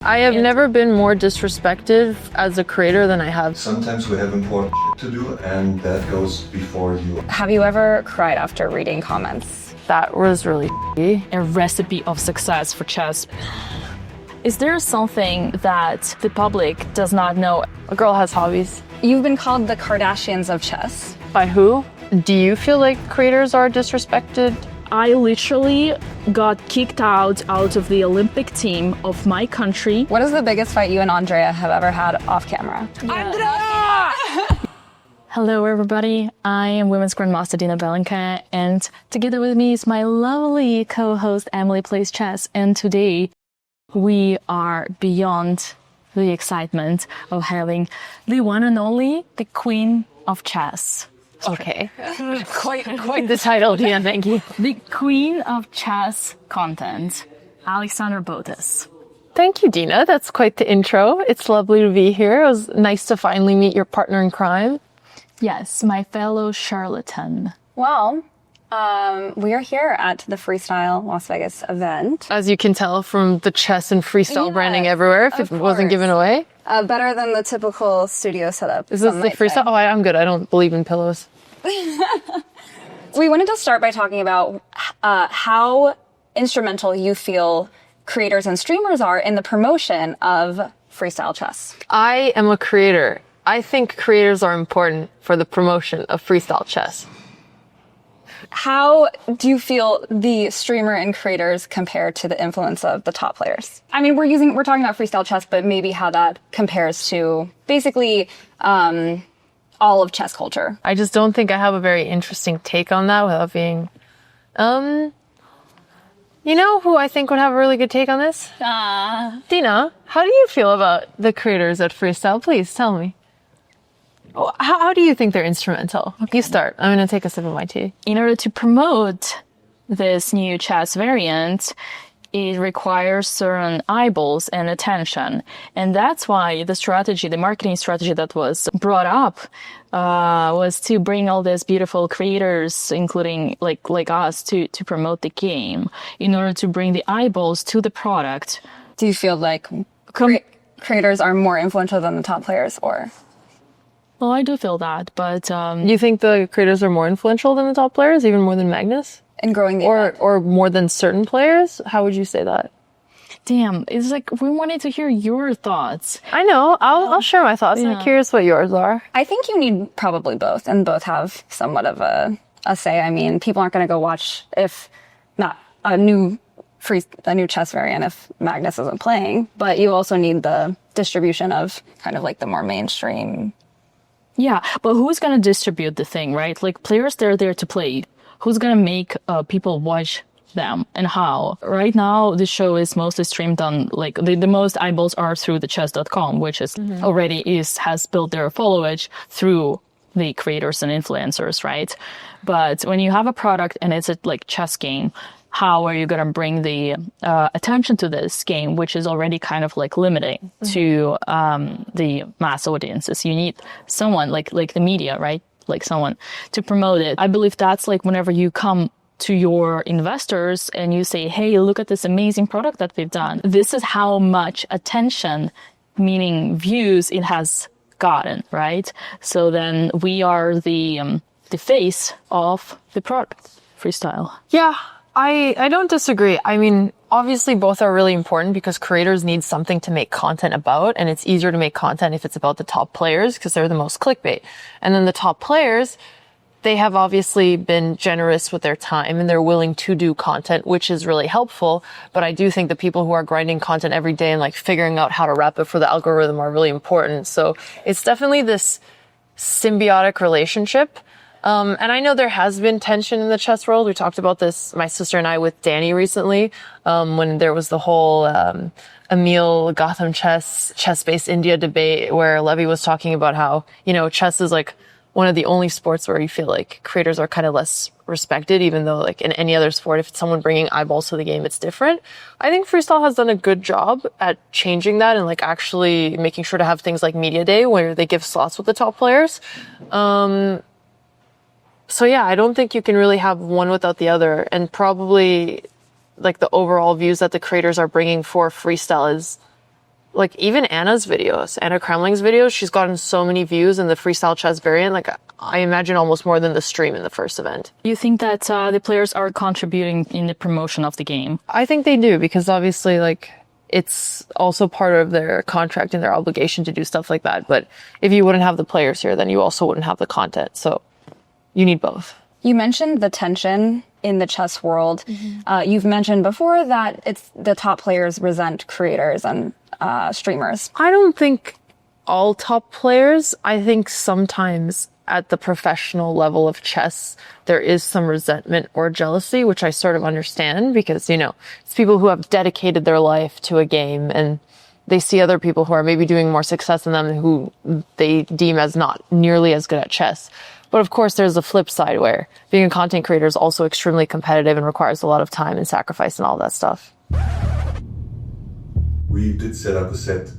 I have never been more disrespected as a creator than I have. Sometimes we have important to do, and that goes before you. Have you ever cried after reading comments? That was really A recipe of success for chess. Is there something that the public does not know? A girl has hobbies. You've been called the Kardashians of chess. By who? Do you feel like creators are disrespected? I literally got kicked out of the Olympic team of my country. What is the biggest fight you and Andrea have ever had off camera? Andrea! Hello everybody, I am Women's Grandmaster Dina and together with me is my lovely co-host Emily Plays Chess, and today we are beyond the excitement of having the one and only, the Queen of Chess. Okay. quite the title, Dina, thank you. The Queen of Chess content, Alexandra Botez. Thank you, Dina. That's quite the intro. It's lovely to be here. It was nice to finally meet your partner in crime. Yes, my fellow charlatan. Well, we are here at the Freestyle Las Vegas event. As you can tell from the chess and freestyle branding everywhere, if it wasn't given away. Better than the typical studio setup. Is this the freestyle? Oh, I'm good. I don't believe in pillows. We wanted to start by talking about how instrumental you feel creators and streamers are in the promotion of freestyle chess. I am a creator. I think creators are important for the promotion of freestyle chess. How do you feel the streamer and creators compare to the influence of the top players? I mean, we're talking about freestyle chess, but maybe how that compares to basically all of chess culture. I just don't think I have a very interesting take on that without being, you know who I think would have a really good take on this? Dina, how do you feel about the creators at Freestyle? Please tell me. How do you think they're instrumental? Okay. You start. I'm going to take a sip of my tea. In order to promote this new chess variant, it requires certain eyeballs and attention. And that's why the marketing strategy that was brought up, was to bring all these beautiful creators, including like us, to promote the game in order to bring the eyeballs to the product. Do you feel like creators are more influential than the top players, or? Well, I do feel that, but... You think the creators are more influential than the top players, even more than Magnus? In growing the event? Or more than certain players? How would you say that? Damn, it's like we wanted to hear your thoughts. I know. I'll share my thoughts. Yeah. I'm curious what yours are. I think you need probably both, and both have somewhat of a say. I mean, people aren't going to go watch if not a new chess variant if Magnus isn't playing, but you also need the distribution of kind of like the more mainstream. Yeah, but who's going to distribute the thing, right? Like, players, they're there to play. Who's going to make people watch them, and how? Right now, the show is mostly streamed on, like, the most eyeballs are through the chess.com, which is has built their followage through the creators and influencers, right? But when you have a product and it's a, like, chess game, how are you going to bring the attention to this game, which is already kind of like limiting to the mass audiences? You need someone like the media, right? Like someone to promote it. I believe that's like whenever you come to your investors and you say, hey, look at this amazing product that we've done. This is how much attention, meaning views, it has gotten, right? So then we are the face of the product, Freestyle. Yeah. I don't disagree. I mean, obviously both are really important because creators need something to make content about, and it's easier to make content if it's about the top players because they're the most clickbait. And then the top players, they have obviously been generous with their time and they're willing to do content, which is really helpful. But I do think the people who are grinding content every day and like figuring out how to wrap it for the algorithm are really important. So it's definitely this symbiotic relationship. And I know there has been tension in the chess world. We talked about this, my sister and I, with Danny recently, when there was the whole, Emil Gotham chess-based India debate where Levy was talking about how, you know, chess is like one of the only sports where you feel like creators are kind of less respected, even though like in any other sport, if it's someone bringing eyeballs to the game, it's different. I think Freestyle has done a good job at changing that and like actually making sure to have things like Media Day where they give slots with the top players. So yeah, I don't think you can really have one without the other. And probably like the overall views that the creators are bringing for Freestyle is like even Anna Kremling's videos, she's gotten so many views in the freestyle chess variant. Like I imagine almost more than the stream in the first event. You think that the players are contributing in the promotion of the game? I think they do, because obviously like it's also part of their contract and their obligation to do stuff like that. But if you wouldn't have the players here, then you also wouldn't have the content. So you need both. You mentioned the tension in the chess world. You've mentioned before that it's the top players resent creators and streamers. I don't think all top players. I think sometimes at the professional level of chess, there is some resentment or jealousy, which I sort of understand, because, you know, it's people who have dedicated their life to a game and they see other people who are maybe doing more success than them who they deem as not nearly as good at chess. But of course, there's a flip side where being a content creator is also extremely competitive and requires a lot of time and sacrifice and all that stuff. We did set up a set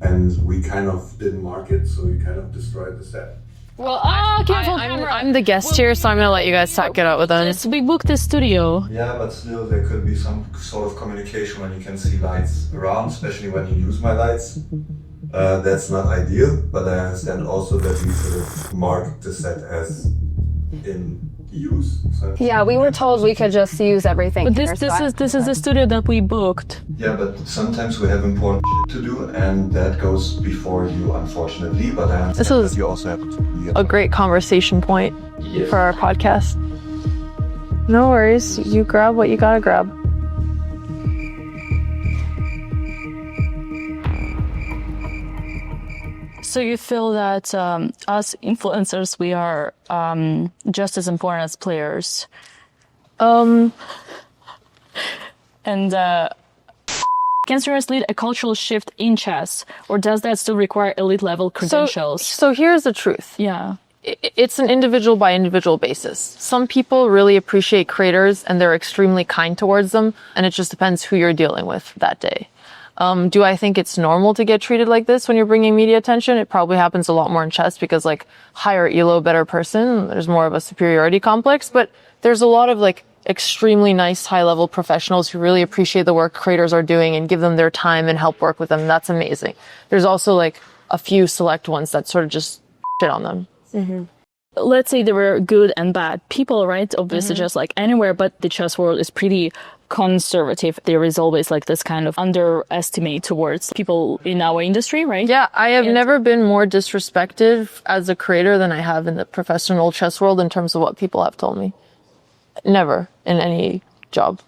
and we kind of didn't mark it, so we kind of destroyed the set. Well, careful, camera. I'm the guest here, so I'm going to let you guys talk it out with them. We booked the studio. Yeah, but still there could be some sort of communication when you can see lights around, especially when you use my lights. That's not ideal, but I understand also that we sort of mark the set as in use. So. Yeah, we were told we could just use everything. But this is the studio that we booked. Yeah, but sometimes we have important shit to do, and that goes before you, unfortunately. But I understand This was that you also have to. a great conversation point for our podcast. No worries. You grab what you gotta grab. So you feel that us influencers, we are just as important as players? And can streamers lead a cultural shift in chess, or does that still require elite level credentials? So here's the truth. Yeah. It's an individual by individual basis. Some people really appreciate creators and they're extremely kind towards them, and it just depends who you're dealing with that day. Do I think it's normal to get treated like this when you're bringing media attention? It probably happens a lot more in chess because like higher elo, better person, there's more of a superiority complex, but there's a lot of like extremely nice high level professionals who really appreciate the work creators are doing and give them their time and help work with them. That's amazing. There's also like a few select ones that sort of just shit on them. Mm-hmm. Let's say there were good and bad people, right? Obviously, just like anywhere, but the chess world is pretty conservative. There is always like this kind of underestimate towards people in our industry, right? Yeah, I have never been more disrespected as a creator than I have in the professional chess world in terms of what people have told me. Never in any job.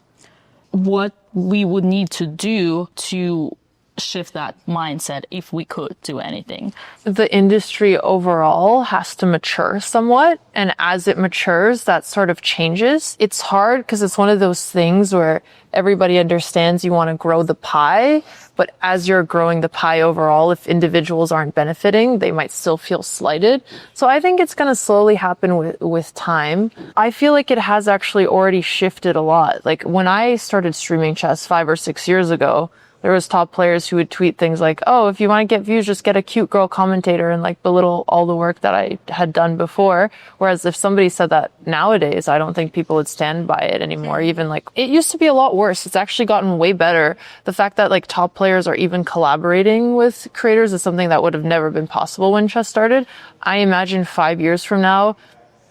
What we would need to do to shift that mindset if we could do anything. The industry overall has to mature somewhat, and as it matures, that sort of changes. It's hard because it's one of those things where everybody understands you want to grow the pie, but as you're growing the pie overall, if individuals aren't benefiting, they might still feel slighted. So I think it's going to slowly happen with time. I feel like it has actually already shifted a lot. Like when I started streaming chess 5 or 6 years ago, there was top players who would tweet things like, oh, if you want to get views, just get a cute girl commentator, and like belittle all the work that I had done before. Whereas if somebody said that nowadays, I don't think people would stand by it anymore. Even like, it used to be a lot worse. It's actually gotten way better. The fact that like top players are even collaborating with creators is something that would have never been possible when chess started. I imagine 5 years from now,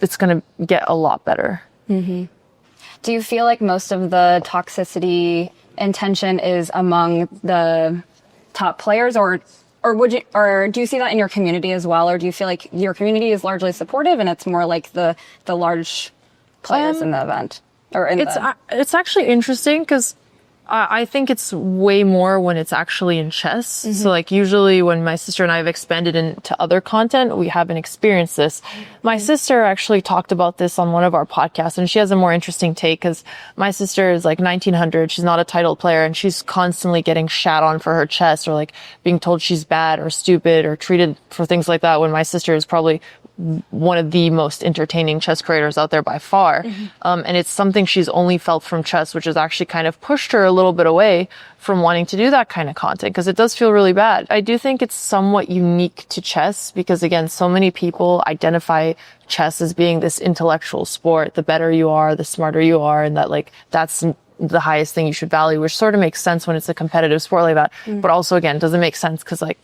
it's going to get a lot better. Mm-hmm. Do you feel like most of the toxicity intention is among the top players, or do you see that in your community as well, or do you feel like your community is largely supportive and it's more like the large players in the event or in it's actually interesting because I think it's way more when it's actually in chess. Mm-hmm. So like usually when my sister and I have expanded into other content, we haven't experienced this. My sister actually talked about this on one of our podcasts, and she has a more interesting take because my sister is like 1900. She's not a title player, and she's constantly getting shat on for her chess or like being told she's bad or stupid or treated for things like that, when my sister is probably one of the most entertaining chess creators out there by far. Mm-hmm. And it's something she's only felt from chess, which has actually kind of pushed her a little bit away from wanting to do that kind of content, because it does feel really bad. I do think it's somewhat unique to chess because, again, so many people identify chess as being this intellectual sport. The better you are, the smarter you are, and that like that's the highest thing you should value, which sort of makes sense when it's a competitive sport like that. But also, again, doesn't make sense because like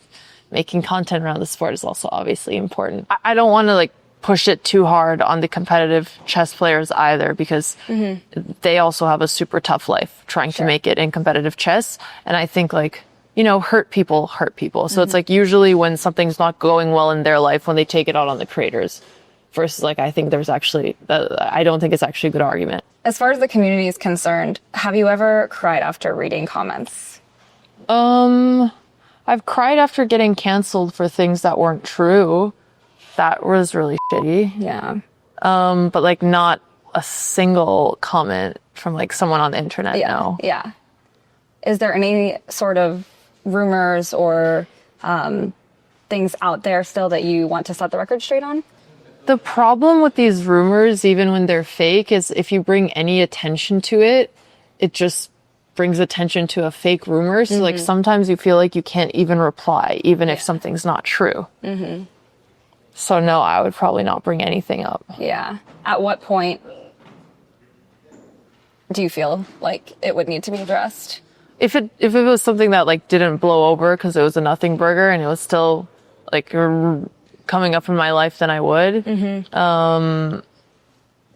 making content around the sport is also obviously important. I don't want to like push it too hard on the competitive chess players either, because they also have a super tough life trying to make it in competitive chess. And I think like, you know, hurt people. So it's like usually when something's not going well in their life, when they take it out on the creators, versus like, I think there's actually, I don't think it's actually a good argument. As far as the community is concerned, have you ever cried after reading comments? I've cried after getting canceled for things that weren't true. That was really shitty. Yeah. But like not a single comment from like someone on the internet. No. Yeah. Is there any sort of rumors or things out there still that you want to set the record straight on? The problem with these rumors, even when they're fake, is if you bring any attention to it, it just brings attention to a fake rumor. So like sometimes you feel like you can't even reply, even if something's not true. So no, I would probably not bring anything up. Yeah. At what point do you feel like it would need to be addressed? If it was something that like didn't blow over because it was a nothing burger and it was still like coming up in my life, then I would.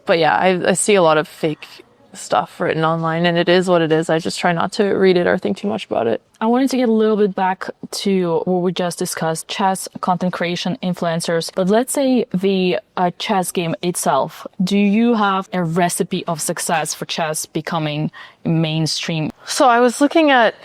But yeah, I see a lot of fake stuff written online, and it is what it is. I just try not to read it or think too much about it. I wanted to get a little bit back to what we just discussed, chess, content creation, influencers. But let's say the chess game itself. Do you have a recipe of success for chess becoming mainstream? So I was looking at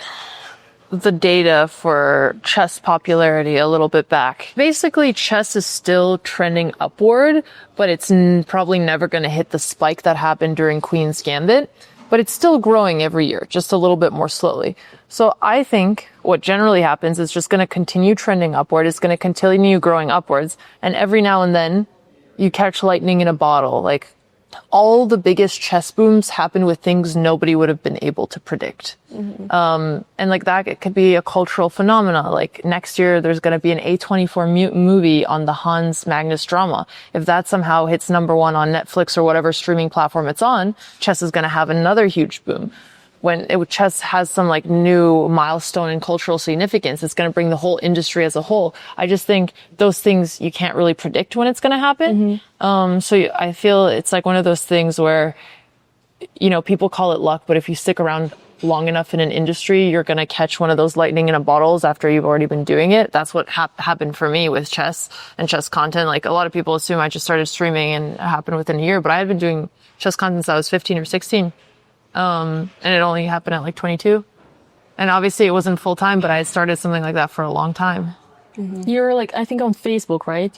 the data for chess popularity a little bit back. Basically, chess is still trending upward, but it's probably never going to hit the spike that happened during Queen's Gambit. But it's still growing every year, just a little bit more slowly. So I think what generally happens is just going to continue trending upward. It's going to continue growing upwards. And every now and then you catch lightning in a bottle. Like all the biggest chess booms happen with things nobody would have been able to predict. And like that, it could be a cultural phenomena. Like next year, there's going to be an A24 movie on the Hans Magnus drama. If that somehow hits #1 on Netflix or whatever streaming platform it's on, chess is going to have another huge boom. When chess has some like new milestone in cultural significance, it's going to bring the whole industry as a whole. I just think those things you can't really predict when it's going to happen. So I feel it's like one of those things where, you know, people call it luck, but if you stick around long enough in an industry, you're going to catch one of those lightning in a bottles after you've already been doing it. That's what happened for me with chess and chess content. Like a lot of people assume I just started streaming and it happened within a year, but I had been doing chess content since I was 15 or 16. And it only happened at like 22. And obviously it wasn't full time, but I had started something like that for a long time. You're like, I think on Facebook, right?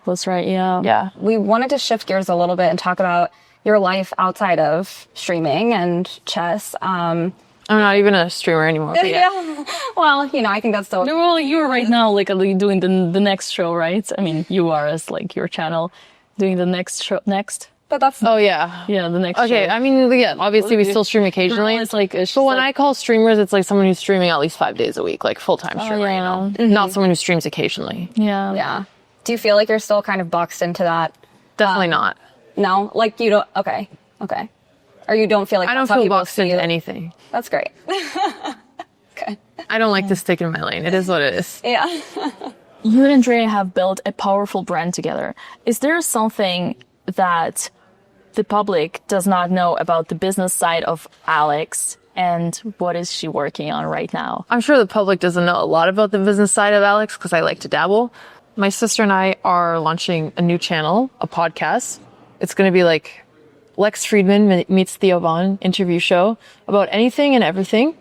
That's right. Yeah. Yeah. We wanted to shift gears a little bit and talk about your life outside of streaming and chess. I'm not even a streamer anymore. But yeah. Well, you know, I think that's still... No, well, you're right now like doing the next show, right? I mean, you are as like your channel doing the next show next. But that's... Oh, yeah. Yeah, the next Okay, show. I mean, yeah, obviously we still stream occasionally. It's like, But when I call streamers, it's like someone who's streaming at least 5 days a week, like full-time streamer, you know? Not someone who streams occasionally. Yeah. Yeah. Do you feel like you're still kind of boxed into that? Definitely not. No? Like you don't... Okay. Or you don't feel like I don't that's how feel people boxed see into you? anything. That's great. Okay. I don't like to stick in my lane. It is what it is. Yeah. You and Andrea have built a powerful brand together. Is there something that the public does not know about the business side of Alex, and what is she working on right now? I'm sure the public doesn't know a lot about the business side of Alex because I like to dabble. My sister and I are launching a new channel, a podcast. It's going to be like Lex Friedman meets Theo Von interview show about anything and everything.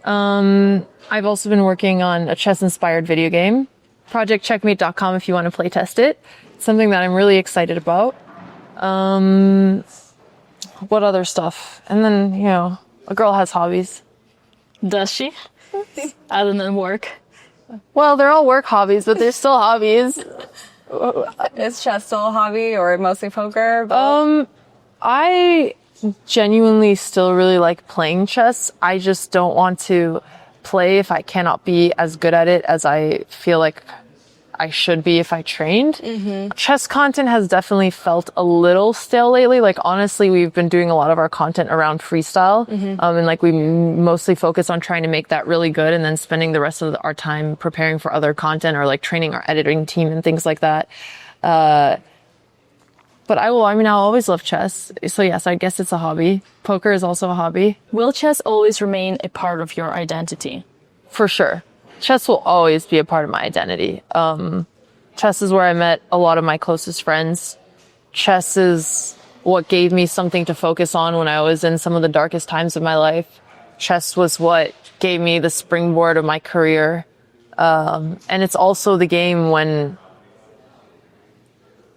I've also been working on a chess-inspired video game. ProjectCheckmate.com if you want to play test it. It's something that I'm really excited about. What other stuff? And then, you know, a girl has hobbies. Does she? Other than work? Well, they're all work hobbies, but they're still hobbies. Is chess still a hobby or mostly poker? Both? I genuinely still really like playing chess. I just don't want to play if I cannot be as good at it as I feel like I should be if I trained. Chess content has definitely felt a little stale lately. Like, honestly, we've been doing a lot of our content around freestyle. And like, we mostly focus on trying to make that really good and then spending the rest of our time preparing for other content or like training our editing team and things like that. But I'll always love chess. So yes, I guess it's a hobby. Poker is also a hobby. Will chess always remain a part of your identity? For sure. Chess will always be a part of my identity. Chess is where I met a lot of my closest friends. Chess is what gave me something to focus on when I was in some of the darkest times of my life. Chess was what gave me the springboard of my career. And it's also the game when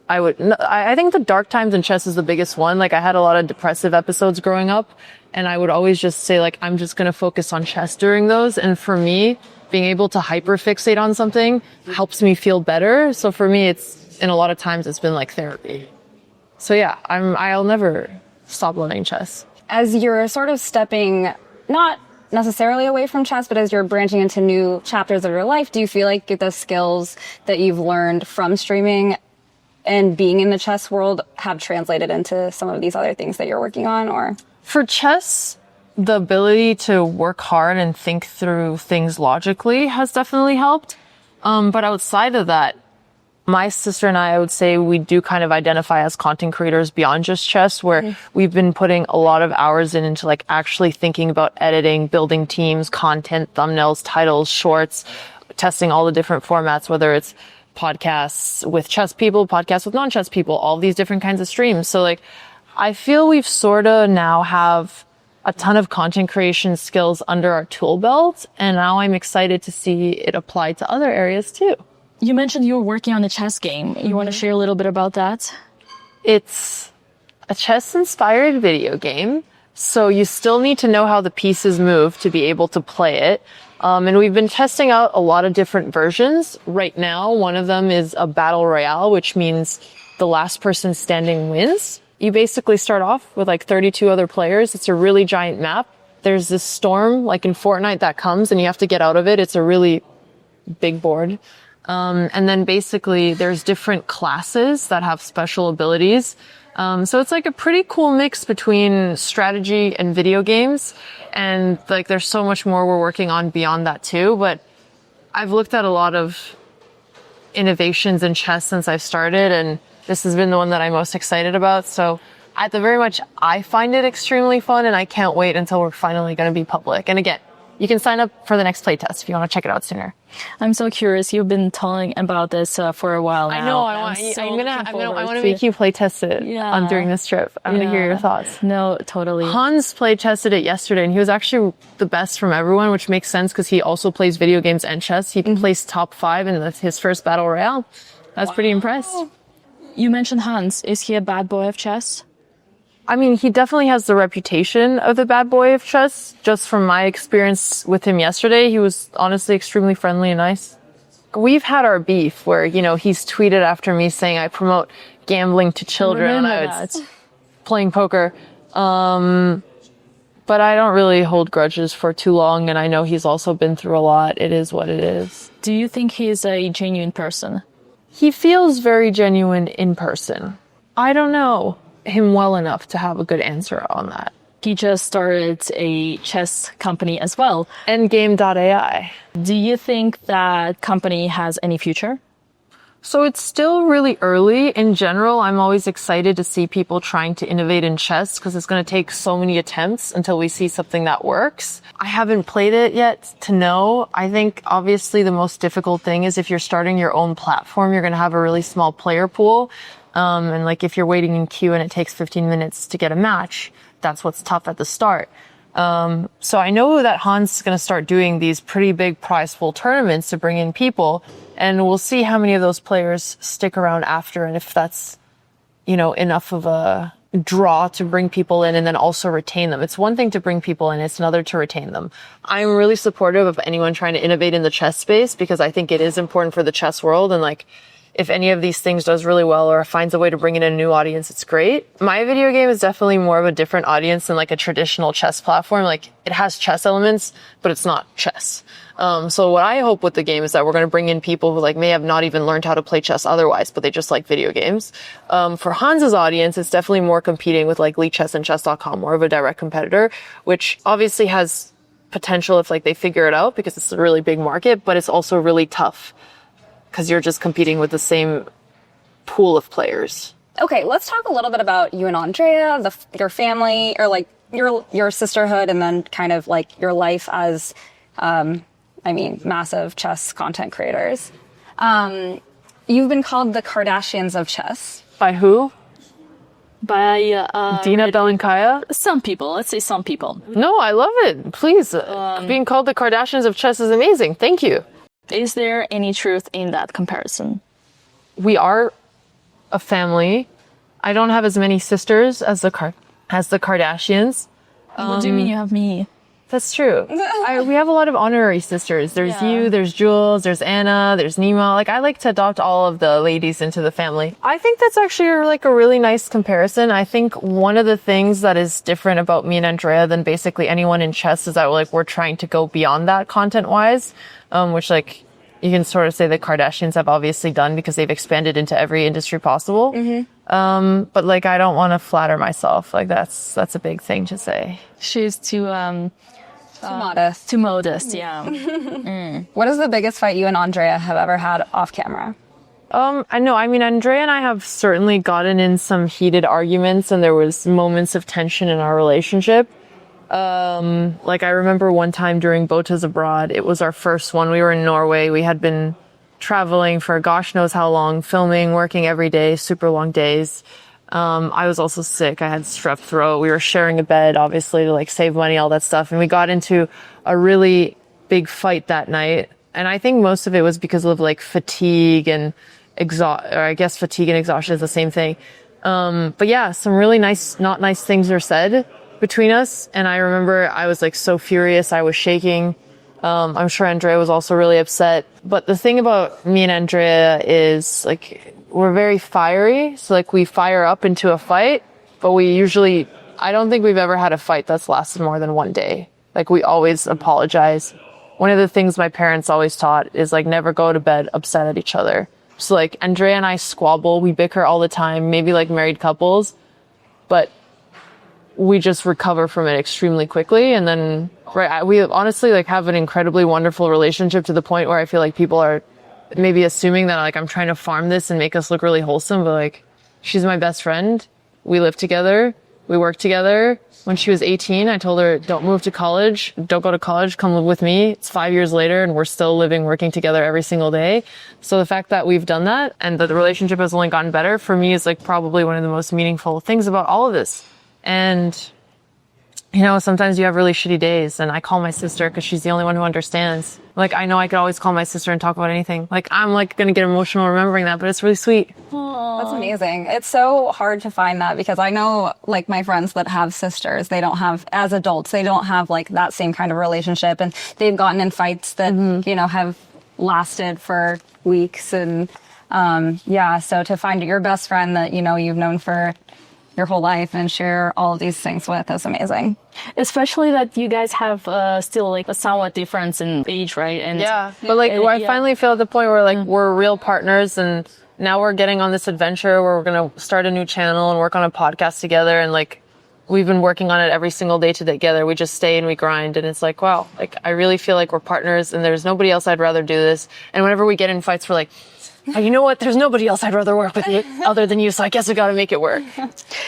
I think the dark times in chess is the biggest one. Like, I had a lot of depressive episodes growing up, and I would always just say, like, I'm just going to focus on chess during those. And for me, being able to hyperfixate on something helps me feel better. So for me, in a lot of times it's been like therapy. So yeah, I'll never stop loving chess. As you're sort of stepping, not necessarily away from chess, but as you're branching into new chapters of your life, do you feel like the skills that you've learned from streaming and being in the chess world have translated into some of these other things that you're working on? Or for chess, the ability to work hard and think through things logically has definitely helped. But outside of that, my sister and I would say we do kind of identify as content creators beyond just chess, where we've been putting a lot of hours into like actually thinking about editing, building teams, content, thumbnails, titles, shorts, testing all the different formats, whether it's podcasts with chess people, podcasts with non-chess people, all these different kinds of streams. So like, I feel we've sort of now have a ton of content creation skills under our tool belt, and now I'm excited to see it applied to other areas too. You mentioned you were working on a chess game. You want to share a little bit about that? It's a chess-inspired video game, so you still need to know how the pieces move to be able to play it. And we've been testing out a lot of different versions. Right now, one of them is a battle royale, which means the last person standing wins. You basically start off with like 32 other players. It's a really giant map. There's this storm, like in Fortnite, that comes and you have to get out of it. It's a really big board. And then basically there's different classes that have special abilities. So it's like a pretty cool mix between strategy and video games. And like, there's so much more we're working on beyond that too. But I've looked at a lot of innovations in chess since I've started, and this has been the one that I'm most excited about. So at the very much, I find it extremely fun, and I can't wait until we're finally going to be public. And again, you can sign up for the next playtest if you want to check it out sooner. I'm so curious. You've been telling about this for a while now. I know. I want to make you playtest it during this trip. I want to hear your thoughts. No, totally. Hans playtested it yesterday, and he was actually the best from everyone, which makes sense because he also plays video games and chess. He placed top 5 in his first battle royale. I was pretty impressed. You mentioned Hans. Is he a bad boy of chess? I mean, he definitely has the reputation of the bad boy of chess. Just from my experience with him yesterday, he was honestly extremely friendly and nice. We've had our beef where, he's tweeted after me saying I promote gambling to children when I was playing poker. But I don't really hold grudges for too long, and I know he's also been through a lot. It is what it is. Do you think he's a genuine person? He feels very genuine in person. I don't know him well enough to have a good answer on that. He just started a chess company as well. Endgame.ai. Do you think that company has any future? So it's still really early. In general, I'm always excited to see people trying to innovate in chess because it's going to take so many attempts until we see something that works. I haven't played it yet to know. I think obviously the most difficult thing is if you're starting your own platform, you're going to have a really small player pool. And like if you're waiting in queue and it takes 15 minutes to get a match, that's what's tough at the start. So I know that Hans is going to start doing these pretty big prize pool tournaments to bring in people, and we'll see how many of those players stick around after, and if that's, enough of a draw to bring people in and then also retain them. It's one thing to bring people in, it's another to retain them. I'm really supportive of anyone trying to innovate in the chess space because I think it is important for the chess world, and like, if any of these things does really well or finds a way to bring in a new audience, it's great. My video game is definitely more of a different audience than like a traditional chess platform. Like it has chess elements, but it's not chess. So what I hope with the game is that we're going to bring in people who like may have not even learned how to play chess otherwise, but they just like video games. For Hans's audience, it's definitely more competing with like League Chess and Chess.com, more of a direct competitor, which obviously has potential if like they figure it out because it's a really big market, but it's also really tough because you're just competing with the same pool of players. Okay, let's talk a little bit about you and Andrea, your family, or like your sisterhood, and then kind of like your life as, massive chess content creators. You've been called the Kardashians of chess. By who? By Dina Belenkaya? some people. Let's say some people. No, I love it. Please. Being called the Kardashians of chess is amazing. Thank you. Is there any truth in that comparison? We are a family. I don't have as many sisters as the Kardashians. What do you mean you have me? That's true. We have a lot of honorary sisters. There's you, there's Jules, there's Anna, there's Niemann. Like, I like to adopt all of the ladies into the family. I think that's actually like a really nice comparison. I think one of the things that is different about me and Andrea than basically anyone in chess is that we're trying to go beyond that content-wise, which like you can sort of say the Kardashians have obviously done because they've expanded into every industry possible. But like, I don't want to flatter myself. Like that's a big thing to say. She's too Modest. too modest, yeah. What is the biggest fight you and Andrea have ever had off camera? I know. I mean, Andrea and I have certainly gotten in some heated arguments and there was moments of tension in our relationship. Like I remember one time during Botez Abroad, it was our first one. We were in Norway. We had been traveling for gosh knows how long, filming, working every day, super long days. I was also sick. I had strep throat. We were sharing a bed, obviously, to like save money, all that stuff. And we got into a really big fight that night. And I think most of it was because of like fatigue and fatigue and exhaustion is the same thing. But yeah, some really not nice things were said between us. And I remember I was like so furious. I was shaking. I'm sure Andrea was also really upset. But the thing about me and Andrea is like, we're very fiery. So like we fire up into a fight, but I don't think we've ever had a fight that's lasted more than one day. Like we always apologize. One of the things my parents always taught is like never go to bed upset at each other. So like Andrea and I squabble, we bicker all the time, maybe like married couples, but we just recover from it extremely quickly. And then, we honestly like have an incredibly wonderful relationship to the point where I feel like people are maybe assuming that like I'm trying to farm this and make us look really wholesome, but like she's my best friend. We live together. We work together. When she was 18, I told her, don't move to college. Don't go to college. Come live with me. It's 5 years later and we're still working together every single day. So the fact that we've done that and that the relationship has only gotten better for me is like probably one of the most meaningful things about all of this. And you know, sometimes you have really shitty days and I call my sister because she's the only one who understands. Like, I know I could always call my sister and talk about anything. Like, I'm like going to get emotional remembering that, but it's really sweet. That's amazing. It's so hard to find that because I know like my friends that have sisters, they don't have, as adults, they don't have like that same kind of relationship and they've gotten in fights that, you know, have lasted for weeks. And, so to find your best friend that, you know, you've known for your whole life and share all of these things with is amazing. Especially that you guys have still like a somewhat difference in age, right? And but like I finally feel at the point where like we're real partners and now we're getting on this adventure where we're going to start a new channel and work on a podcast together. And like we've been working on it every single day together. We just stay and we grind. And it's like, wow, like I really feel like we're partners and there's nobody else I'd rather do this. And whenever we get in fights, we're like, you know what? There's nobody else I'd rather work with other than you, so I guess we gotta make it work.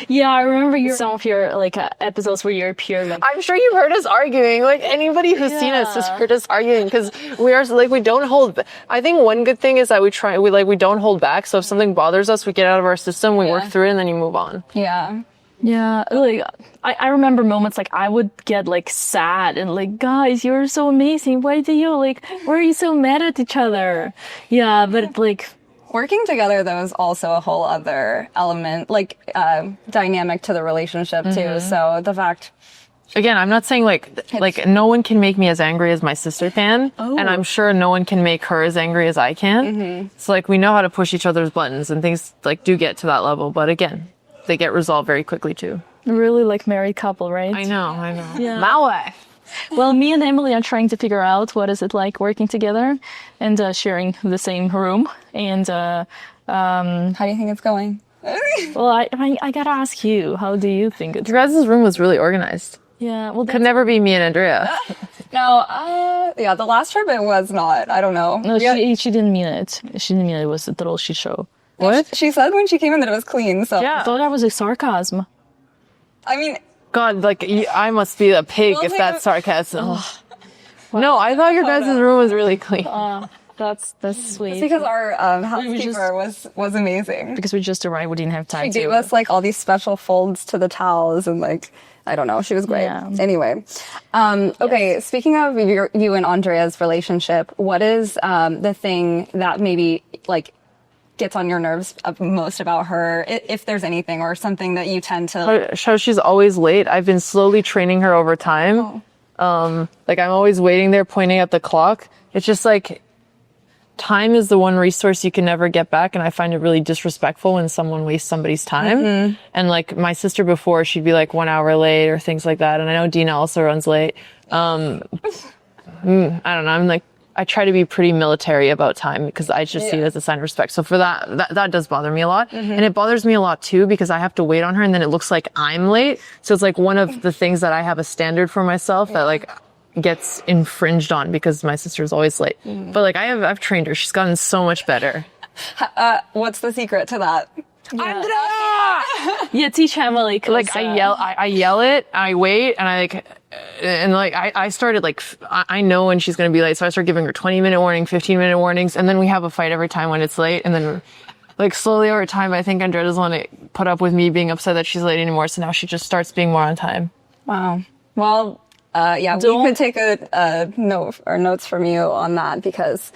Yeah, I remember some of your like episodes where you appear. Like, I'm sure you've heard us arguing. Like anybody who's seen us has heard us arguing because we don't hold. I think one good thing is that we don't hold back. So if something bothers us, we get out of our system, we work through it, and then you move on. Yeah. Yeah, like I remember moments like I would get like sad and like, guys, you're so amazing. Why are you so mad at each other? Yeah, but like working together though is also a whole other element, like dynamic to the relationship too. So the fact Again, I'm not saying like no one can make me as angry as my sister can, and I'm sure no one can make her as angry as I can. So like we know how to push each other's buttons, and things like do get to that level. But again, they get resolved very quickly too. Really like married couple, right? I know. Yeah. My wife. Well, me and Emily are trying to figure out what is it like working together and sharing the same room. And How do you think it's going? well, I gotta ask you, how do you think it's? Your guys' room was really organized. Yeah, well, Could never be me and Andrea. No, yeah, the last trip it was not. I don't know. No, she didn't mean it. She didn't mean it. It was a total shit show. What? She said when she came in that it was clean. So Yeah. I thought that was a sarcasm. I mean, God, like I must be a pig Well, if that's sarcasm. Oh. No, I thought your guys' room was really clean. That's sweet. it's because our housekeeper was amazing. Because we just arrived, we didn't have time She to. gave us like all these special folds to the towels and like I don't know, she was great. Yeah. Anyway, okay. Speaking of you and Andrea's relationship, what is the thing that maybe like gets on your nerves most about her, if there's anything or something that you tend to? How she's always late. I've been slowly training her over time. Like I'm always waiting there, pointing at the clock. It's just like time is the one resource you can never get back, and I find it really disrespectful when someone wastes somebody's time. And like my sister before, she'd be like 1 hour late or things like that. And I know Dina also runs late. I don't know. I'm like, I try to be pretty military about time because I just see it as a sign of respect. So for that does bother me a lot. And it bothers me a lot too because I have to wait on her and then it looks like I'm late. So it's like one of the things that I have a standard for myself that like gets infringed on because my sister's always late. But like I've trained her. She's gotten so much better. What's the secret to that? Andrea! Yeah, teach Emily. Like I yell it, I wait, and I started like, I know when she's going to be late, so I start giving her 20-minute warning, 15-minute warnings, and then we have a fight every time when it's late, and then like slowly over time, I think Andrea doesn't want to put up with me being upset that she's late anymore, so now she just starts being more on time. Wow. Well, yeah, we could take a note or notes from you on that because,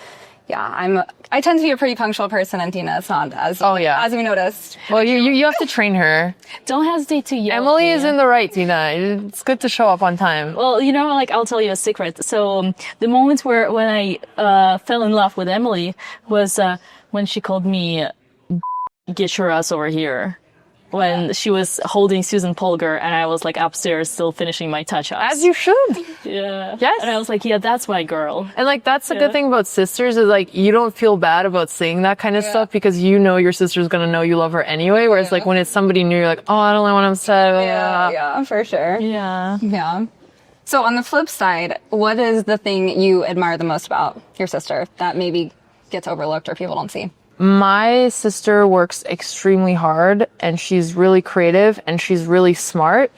yeah, I tend to be a pretty punctual person, and Dina is not as we noticed. Well, you have to train her. Don't hesitate to yell. Emily is in the right, Dina. It's good to show up on time. Well, you know, like I'll tell you a secret. So the moment when I fell in love with Emily was when she called me, "Get your ass over here." When she was holding Susan Polgar and I was like upstairs still finishing my touch-ups. As you should. Yeah. Yes. And I was like, yeah, that's my girl. And like that's the good thing about sisters is like you don't feel bad about saying that kind of stuff because you know your sister's gonna know you love her anyway. Whereas like when it's somebody new, you're like, oh, I don't know what I'm saying. Yeah, for sure. Yeah. Yeah. So on the flip side, what is the thing you admire the most about your sister that maybe gets overlooked or people don't see? My sister works extremely hard and she's really creative and she's really smart.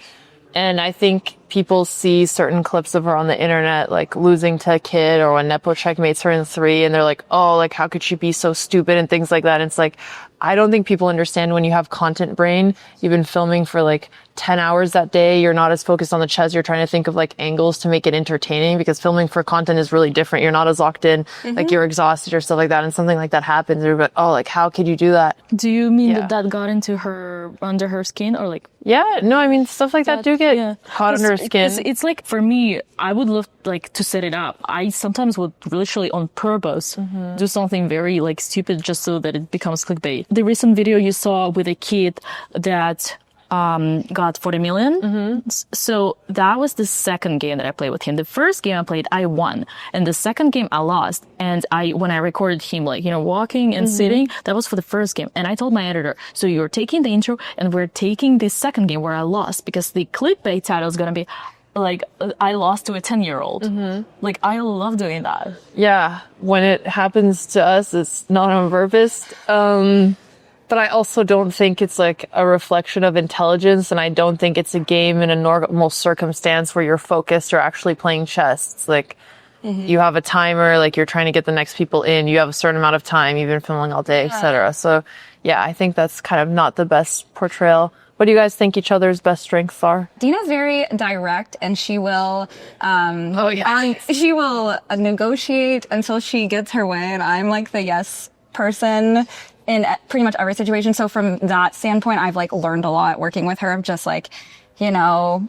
And I think people see certain clips of her on the internet, like losing to a kid or when Nepo checkmates her in 3 and they're like, oh, like how could she be so stupid and things like that. And it's like, I don't think people understand when you have content brain, you've been filming for like 10 hours that day. You're not as focused on the chess. You're trying to think of like angles to make it entertaining because filming for content is really different. You're not as locked in, like you're exhausted or stuff like that. And something like that happens. You're like, oh, like how could you do that? Do you mean that got under her skin or like? Yeah, no, I mean, stuff like that do get hot under her skin. It's like, for me, I would love like to set it up. I sometimes would literally on purpose do something very like stupid just so that it becomes clickbait. The recent video you saw with a kid that got 40 million. So that was the second game that I played with him. The first game I played, I won. And the second game I lost. And when I recorded him, like, you know, walking and sitting, that was for the first game. And I told my editor, so you're taking the intro and we're taking the second game where I lost because the clickbait title is going to be like, I lost to a 10-year-old. Like, I love doing that. Yeah. When it happens to us, it's not on purpose. But I also don't think it's like a reflection of intelligence, and I don't think it's a game in a normal circumstance where you're focused or actually playing chess. It's like you have a timer, like you're trying to get the next people in, you have a certain amount of time, you've been filming all day, etc. So yeah, I think that's kind of not the best portrayal. What do you guys think each other's best strengths are? Dina's very direct, and she will, she will negotiate until she gets her way, and I'm like the yes person in pretty much every situation. So from that standpoint, I've like learned a lot working with her of just like, you know,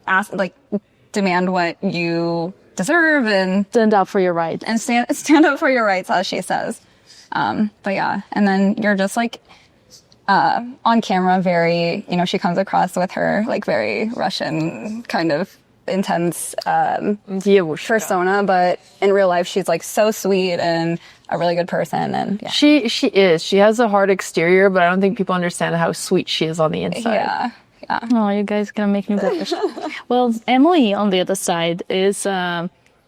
ask, like, demand what you deserve and Stand up for your rights. and stand up for your rights, as she says. But yeah, and then you're just like on camera, very, you know, she comes across with her like very Russian kind of intense persona, but in real life she's like so sweet and a really good person. And yeah, She is. She has a hard exterior, but I don't think people understand how sweet she is on the inside. yeah. Oh, you guys gonna make me blush. Well, Emily, on the other side, is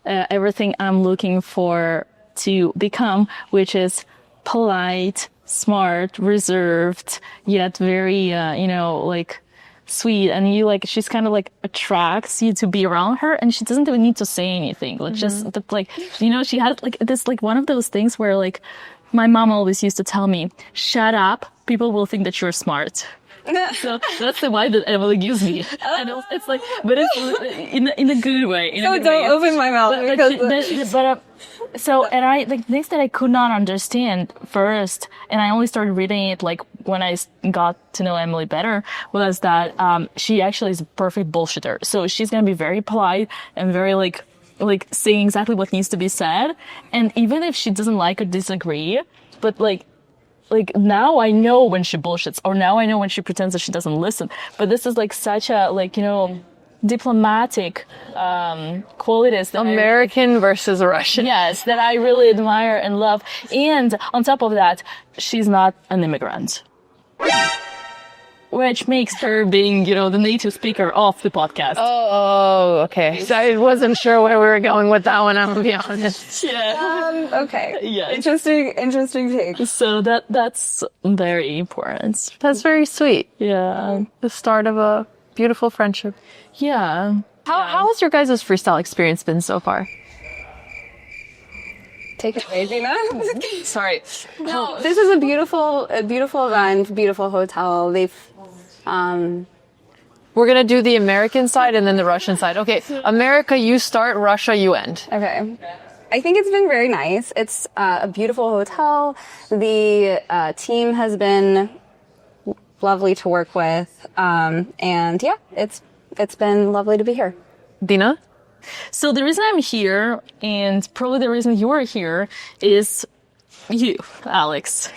everything I'm looking for to become, which is polite, smart, reserved, yet very, like sweet. And you like, she's kind of like attracts you to be around her, and she doesn't even need to say anything. Like just like, she has like this, like one of those things where like my mom always used to tell me, shut up. People will think that you're smart. So that's the vibe that Emily gives me. And it's like, but it's in a good way. So don't open my mouth. And I like things that I could not understand first, and I only started reading it like when I got to know Emily better, was that she actually is a perfect bullshitter. So she's gonna be very polite and very like saying exactly what needs to be said, and even if she doesn't like or disagree, but like now I know when she bullshits, or now I know when she pretends that she doesn't listen. But this is like such a diplomatic qualities. American versus Russian. Yes, that I really admire and love. And on top of that, she's not an immigrant, which makes her being, the native speaker of the podcast. Oh, okay. So I wasn't sure where we were going with that one, I'm gonna be honest. Yeah. Okay. Yeah. Interesting take. So that's very important. That's very sweet. Yeah. The start of a beautiful friendship. Yeah. How has your guys' freestyle experience been so far? Take it away, Dina. Sorry. No, this is a beautiful event, beautiful hotel. We're gonna do the American side and then the Russian side. Okay, America, you start. Russia, you end. Okay. I think it's been very nice. It's a beautiful hotel. The team has been lovely to work with. And yeah, it's been lovely to be here. Dina? So the reason I'm here, and probably the reason you are here, is you, Alex.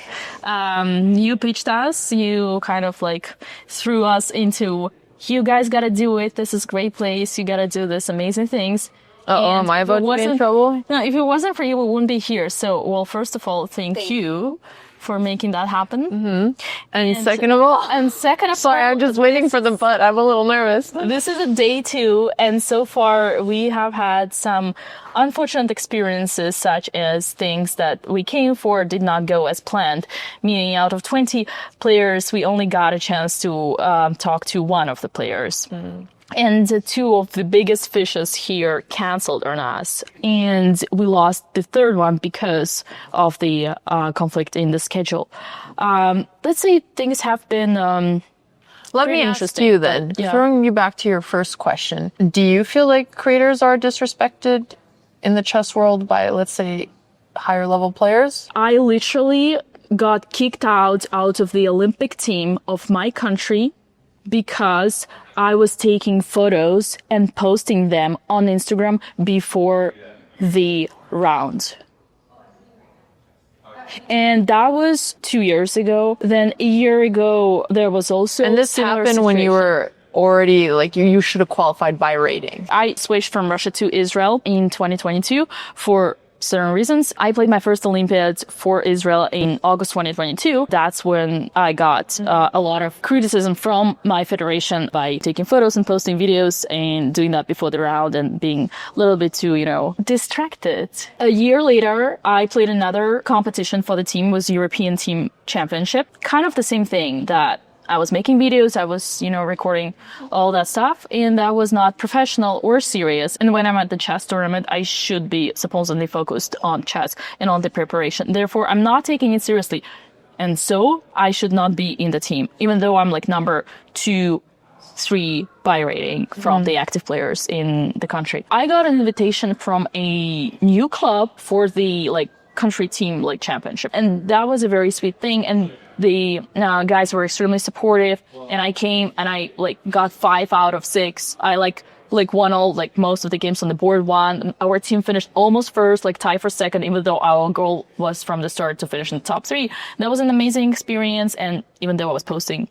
You pitched us. You kind of like threw us into, you guys gotta do it. This is a great place. You gotta do this amazing things. Am I about to be in trouble? No, if it wasn't for you, we wouldn't be here. So, well, first of all, thank you for making that happen. Mm-hmm. And second of all, sorry, I'm just waiting for the butt. I'm a little nervous. This is a day 2, and so far we have had some unfortunate experiences, such as things that we came for did not go as planned. Meaning, out of 20 players, we only got a chance to talk to one of the players. And 2 of the biggest fishes here canceled on us. And we lost the 3rd one because of the conflict in the schedule. Let's say things have been Let me ask you then, throwing you back to your first question, do you feel like creators are disrespected in the chess world by, let's say, higher level players? I literally got kicked out of the Olympic team of my country because I was taking photos and posting them on Instagram before the round. And that was 2 years ago. Then a year ago, there was also And this happened when you were already, like, you should have qualified by rating. I switched from Russia to Israel in 2022 for certain reasons. I played my first Olympiad for Israel in August 2022. That's when I got a lot of criticism from my federation by taking photos and posting videos and doing that before the round and being a little bit too, distracted. A year later, I played another competition for the team, was European Team Championship. Kind of the same thing, that I was making videos, I was, recording all that stuff, and that was not professional or serious. And when I'm at the chess tournament, I should be supposedly focused on chess and on the preparation. Therefore, I'm not taking it seriously. And so I should not be in the team, even though I'm like number 2, 3 by rating from the active players in the country. I got an invitation from a new club for the country team championship, and that was a very sweet thing. And the guys were extremely supportive, and I came and I got 5 out of 6. I like won all, like most of the games on the board won. Our team finished almost first, like tied for second, even though our goal was from the start to finish in the top 3. That was an amazing experience. And even though I was posting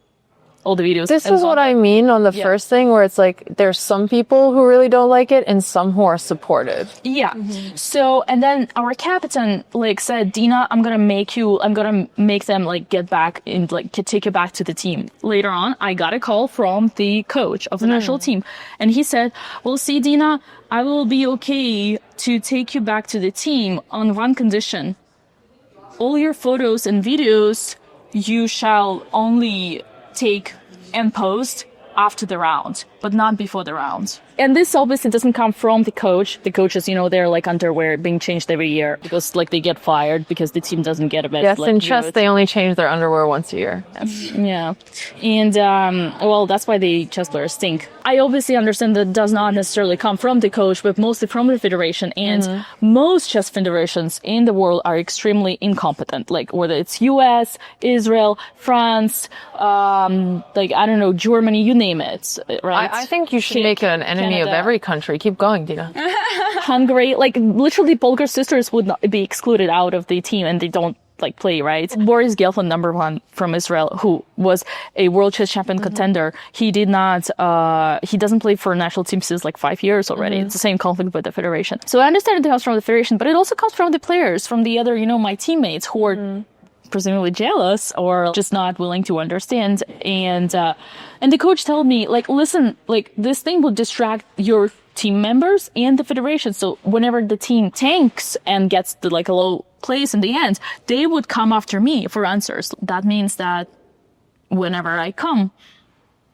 all the videos. This is what I mean on the first thing, where it's like there's some people who really don't like it and some who are supportive. Yeah. So, and then our captain like said, Dina, I'm gonna make them like get back and like take you back to the team. Later on, I got a call from the coach of the national team, and he said, well, see, Dina, I will be okay to take you back to the team on one condition. All your photos and videos you shall only take and post after the round, but not before the round. And this obviously doesn't come from the coach. The coaches, you know, they're like underwear being changed every year because like they get fired because the team doesn't get a best. Yes, like, in chess, they only change their underwear once a year. Yeah. And, well, that's why the chess players stink. I obviously understand that does not necessarily come from the coach, but mostly from the federation. And most chess federations in the world are extremely incompetent. Like whether it's US, Israel, France, like, I don't know, Germany, you name it, right? I think you should make an enemy of Canada. every country. Keep going, Dina. Hungary, like literally Polgar sisters would not be excluded out of the team and they don't like play, right? Boris Gelfand, number 1 from Israel, who was a world chess champion contender, he doesn't play for a national team since like 5 years already. It's the same conflict with the federation. So I understand it comes from the federation, but it also comes from the players, from the other, you know, my teammates who are presumably jealous or just not willing to understand. And the coach told me, like, listen, like this thing will distract your team members and the federation. So whenever the team tanks and gets to like a low place in the end, they would come after me for answers. That means that whenever I come,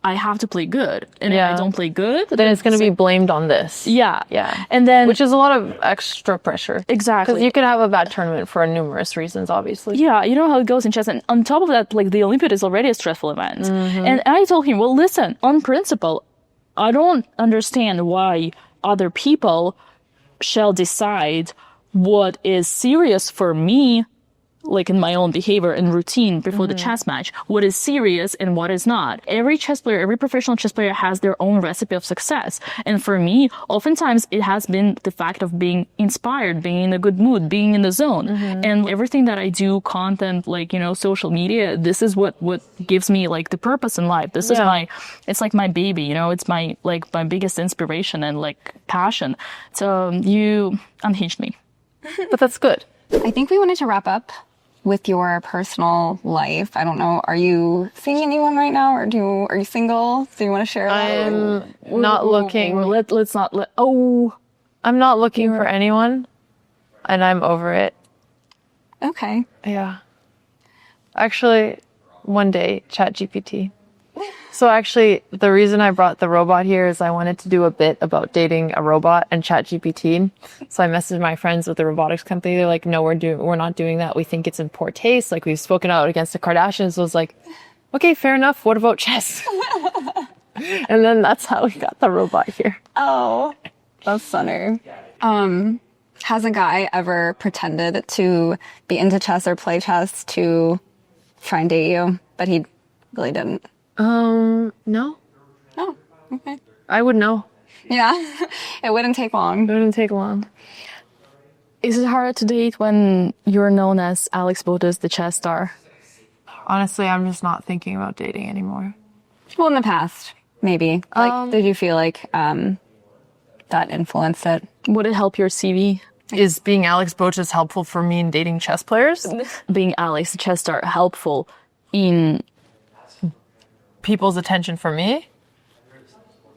I have to play good. And if I don't play good, then it's going to be blamed on this. Yeah. Yeah. And then, which is a lot of extra pressure. Exactly. Because you could have a bad tournament for numerous reasons, obviously. yeah, you know how it goes in chess. And on top of that, like the Olympiad is already a stressful event. And I told him, well, listen, on principle, I don't understand why other people shall decide what is serious for me, like in my own behavior and routine before the chess match, what is serious and what is not. Every chess player, every professional chess player has their own recipe of success. And for me, oftentimes it has been the fact of being inspired, being in a good mood, being in the zone. And everything that I do, content, like, you know, social media, this is what gives me like the purpose in life. This is it's like my baby, you know, it's my biggest inspiration and like passion. So you unhinged me. But that's good. I think we wanted to wrap up with your personal life. I don't know. Are you seeing anyone right now, or are you single? Do you want to share that? I'm not looking. Let's not let. I'm not looking for anyone, and I'm over it. Okay. Yeah. Actually, one day, ChatGPT. So actually, the reason I brought the robot here is I wanted to do a bit about dating a robot and ChatGPT. So I messaged my friends with the robotics company. They're like, no, we're not doing that. We think it's in poor taste. Like, we've spoken out against the Kardashians. So I was like, okay, fair enough. What about chess? And then that's how we got the robot here. Oh, that's funny. Has a guy ever pretended to be into chess or play chess to try and date you, but he really didn't? No. Oh, okay. I would know. Yeah, it wouldn't take long. It wouldn't take long. Is it hard to date when you're known as Alex Botez, the chess star? Honestly, I'm just not thinking about dating anymore. Well, in the past, maybe. Like, did you feel like that influenced it? Would it help your CV? Is being Alex Botez helpful for me in dating chess players? Being Alex, the chess star, helpful in People's attention for me?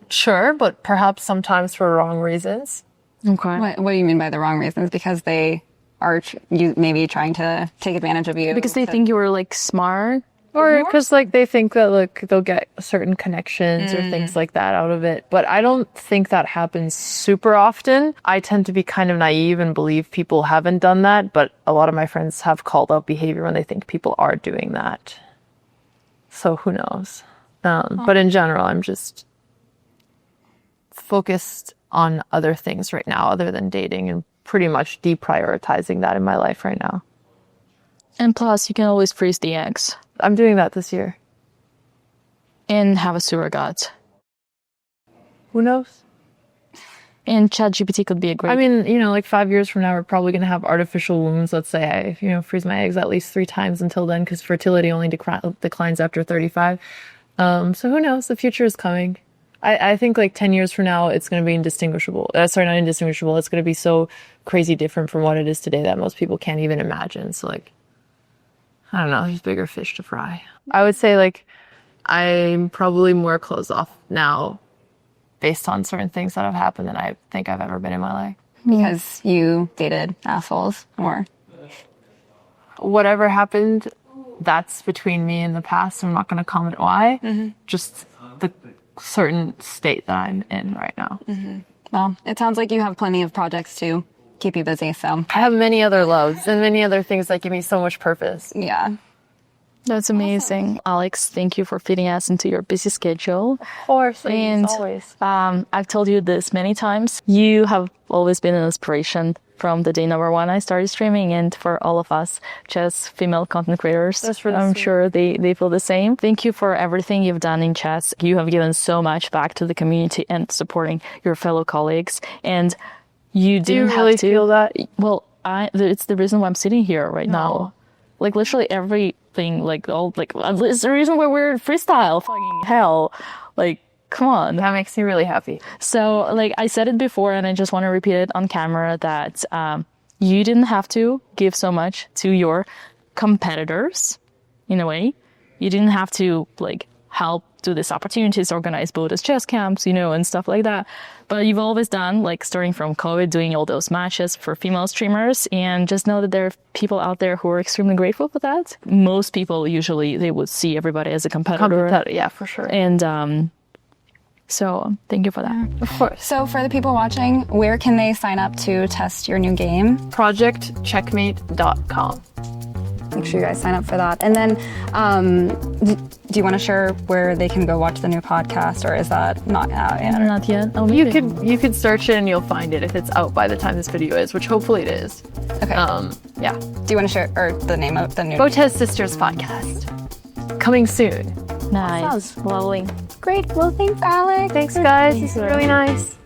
Sure, but perhaps sometimes for wrong reasons. Okay. What do you mean by the wrong reasons? Because they are maybe trying to take advantage of you? Because they think you were like smart. Or because like they think that like they'll get certain connections or things like that out of it. But I don't think that happens super often. I tend to be kind of naive and believe people haven't done that. But a lot of my friends have called out behavior when they think people are doing that. So who knows? But in general, I'm just focused on other things right now other than dating and pretty much deprioritizing that in my life right now. And plus, you can always freeze the eggs. I'm doing that this year. And have a surrogate. Who knows? And ChatGPT could be a great. I mean, you know, like 5 years from now, we're probably going to have artificial wombs. Let's say I, you know, freeze my eggs at least 3 times until then, because fertility only declines after 35. So who knows? The future is coming. I think like 10 years from now, it's going to be indistinguishable. Sorry, not indistinguishable. It's going to be so crazy different from what it is today that most people can't even imagine. So like, I don't know, there's bigger fish to fry. I would say like, I'm probably more closed off now based on certain things that have happened than I think I've ever been in my life. Because you dated assholes or whatever happened, that's between me and the past. I'm not going to comment why. Just the certain state that I'm in right now. well, it sounds like you have plenty of projects to keep you busy, so I have many other loves and many other things that give me so much purpose. yeah. That's amazing. Alex, thank you for fitting us into your busy schedule. Of course, And always. I've told you this many times. You have always been an inspiration from the day number one I started streaming, and for all of us, just female content creators. That's really I'm sweet. sure they feel the same. Thank you for everything you've done in chess. You have given so much back to the community and supporting your fellow colleagues. And you Do you didn't really have to feel that? Well, it's the reason why I'm sitting here right now. Like literally everything, like all, like it's the reason why we're freestyle. Fucking hell, like come on. That makes me really happy. So like I said it before, and I just want to repeat it on camera that you didn't have to give so much to your competitors. In a way, you didn't have to like help do these opportunities, organize Botez chess camps, you know, and stuff like that. But you've always done, like starting from COVID, doing all those matches for female streamers, and just know that there are people out there who are extremely grateful for that. Most people usually they would see everybody as a competitor. Yeah, for sure. And so thank you for that. Of course. So for the people watching, where can they sign up to test your new game? ProjectCheckmate.com. Make sure you guys sign up for that. And then, do you want to share where they can go watch the new podcast, or is that not out yet? Not yet. Oh, You maybe. could search it and you'll find it if it's out by the time this video is, which hopefully it is. Okay. Yeah. Do you want to share or the name of the new? Botez Sisters podcast. Coming soon. Nice. Lovely. Great. Well, thanks, Alex. Thanks, guys. This is really nice.